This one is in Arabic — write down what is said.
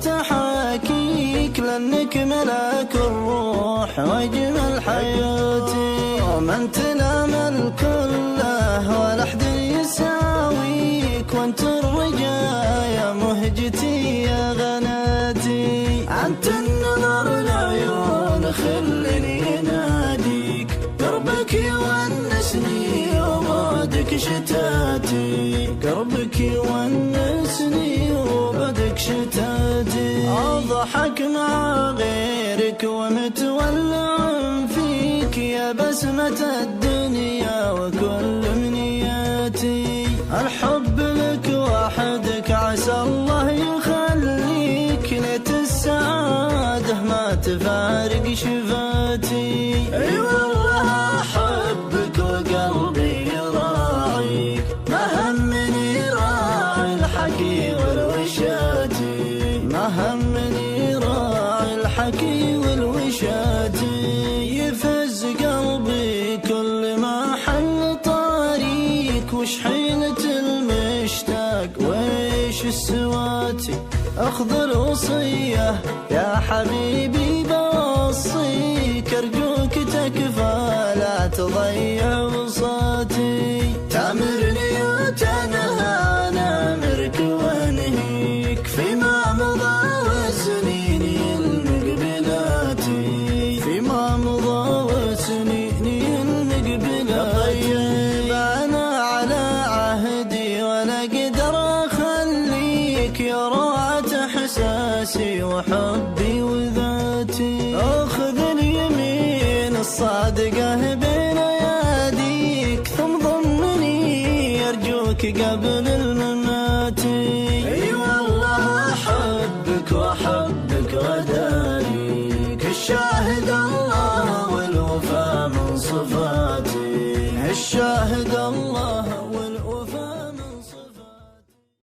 تحاكيك، لأنك ملاك الروح وأجمل حياتي. ومن تنامل كله ولا أحد يساويك، وانت الرجايا مهجتي يا غناتي. أنت النظر العيون خلني يناديك، قربك يونسني وبعدك شتاتي، قربك يونسني وبعدك شتاتي. أضحك مع غيرك ومتولع فيك، يا بسمة الدنيا وكل منياتي. الحب لك وحدك عسى الله يخليك، ليت السعادة ما تفارق شفاتي. اي والله احبك وقلبي يراعيك، ما همني راعي الحكي والوشاتي، ما همني راعي الحكي والوشاتي. يفز قلبي كل ما حل طريق، وش حيلة المشتاق ويش السواتي. اخذ الوصية يا حبيبي بوصيك، ارجوك تكفى لا تضيع وصاتي. تامرني وتنهى انا امرك وانهيك، فيما مضى وسنيني المقبلاتي، فيما مضى وسنيني المقبلاتي. انا على عهدي ولا اقدر اخليك، يا روعة احساسي وحبي وذاتي. اخذ اليمين الصادقة بين اياديك، ثم ضمني ارجوك قبل الممات. اي والله احبك واحبك وداريك، الشاهد الله والوفا من صفاتي، الشاهد الله